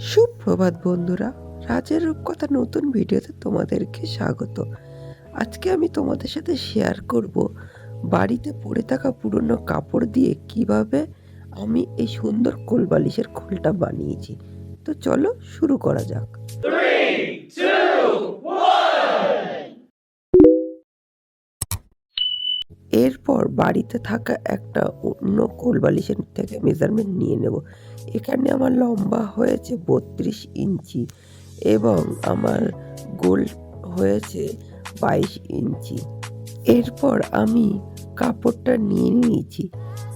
সুপ্রভাত বন্ধুরা, রাজের রূপকথা নতুন ভিডিওতে তোমাদেরকে স্বাগত। আজকে আমি তোমাদের সাথে শেয়ার করব বাড়িতে পড়ে থাকা পুরনো কাপড় দিয়ে কিভাবে আমি এই সুন্দর কোলবালিশের খোলটা বানিয়েছি। তো চলো শুরু করা যাক। 3, 2, 1. এরপর বাড়িতে থাকা একটা অন্য কোলবালিশের থেকে মেজারমেন্ট নিয়ে নেব। এখানে আমার লম্বা হয়েছে 32 ইঞ্চি এবং আমার গোল হয়েছে 22 ইঞ্চি। এরপর আমি কাপড়টা নিয়ে নিয়েছি।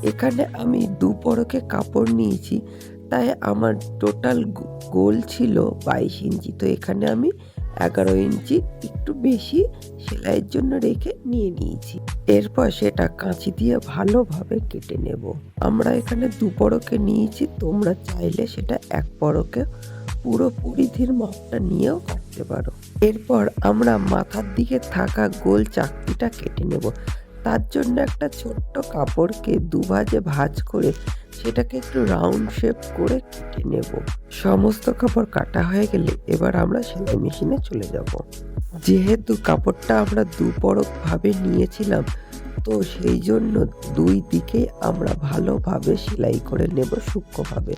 এখানে আমি 2 পরকে কাপড় নিয়েছি, তাই আমার টোটাল গোল ছিল 22 ইঞ্চি। তো এখানে আমি 11 ইঞ্চি একটু বেশি সেলাইয়ের জন্য রেখে নিয়ে নিয়েছি। এরপর সেটা কাঁচি দিয়ে ভালোভাবে কেটে নেব। আমরা এখানে 2 পরকে নিয়েছি, তোমরা চাইলে সেটা 1 পরকে পুরো পরিধির মাপটা নিয়েও কাটতে পারো। এরপর আমরা মাথার দিকে থাকা গোল চাকতিটা কেটে নেব। তার জন্য একটা ছোট্ট কাপড়কে দুভাজে ভাঁজ করে সেটাকে একটু রাউন্ড শেপ করে কেটে নেব। সমস্ত কাপড় কাটা হয়ে গেলে এবার আমরা সেলাই মেশিনে চলে যাব। যেহেতু কাপড়টা আমরা 2 পরক ভাবে নিয়েছিলাম, তো সেই জন্য 2 দিকে আমরা ভালোভাবে সেলাই করে নেব সূক্ষ্মভাবে।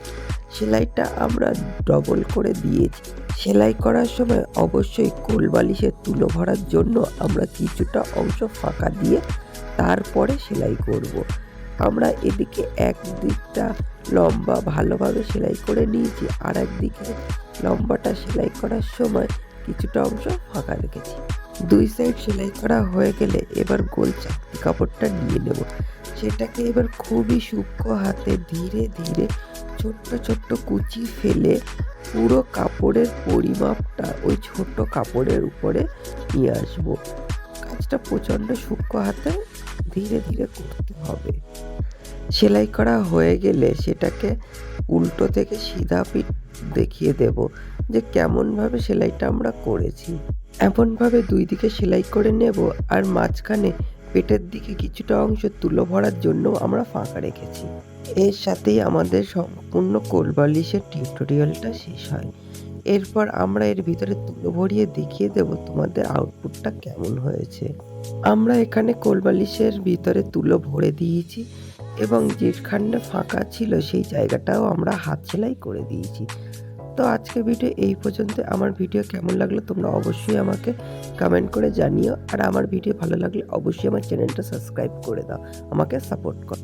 সেলাইটা আমরা ডবল করে দিয়েছি। সেলাই করার সময় অবশ্যই কোলবালিশের তুলো ভরার জন্য আমরা কিছুটা অংশ ফাঁকা দিয়ে তারপরে সেলাই করব। আমরা এদিকে এক দিকটা লম্বা ভালোভাবে সেলাই করে নিয়েছি, আর একদিকে লম্বাটা সেলাই করার সময় কিছুটা অংশ ফাঁকা রেখেছি। 2 সাইড সেলাই করা হয়ে গেলে এবার গোল চাকতি কাপড়টা নিয়ে নেব। সেটাকে এবার খুবই সূক্ষ্ম হাতে ধীরে ধীরে ছোট্ট ছোট্ট কুচি ফেলে পুরো কাপড়ের পরিমাপটা ওই ছোট্ট কাপড়ের উপরে নিয়ে আসব। কাজটা প্রচণ্ড সূক্ষ্ম হাতে ধীরে ধীরে করতে হবে। সেলাই করা হয়ে গেলে সেটাকে উল্টো থেকে সিধা পিঠ দেখিয়ে দেব যে কেমনভাবে সেলাইটা আমরা করেছি। এমনভাবে 2 দিকে সেলাই করে নেব, আর মাঝখানে পেটের দিকে কিছুটা অংশ তুলো ভরার জন্য আমরা ফাঁকা রেখেছি। এর সাথেই আমাদের সম্পূর্ণ কোলবালিশের টিউটোরিয়ালটা শেষ হয়। এরপর আমরা এর ভিতরে তুলো ভরিয়ে দেখিয়ে দেব তোমাদের আউটপুটটা কেমন হয়েছে। আমরা এখানে কোলবালিশের ভিতরে তুলো ভরে দিয়েছি এবং যেখানে ফাঁকা ছিল সেই জায়গাটাও আমরা হাত সেলাই করে দিয়েছি। তো আজকের ভিডিও এই পর্যন্ত। আমার ভিডিও কেমন লাগলো তোমরা অবশ্যই আমাকে কমেন্ট করে জানিও, আর আমার ভিডিও ভালো লাগলে অবশ্যই আমার চ্যানেলটা সাবস্ক্রাইব করে দাও, আমাকে সাপোর্ট করো।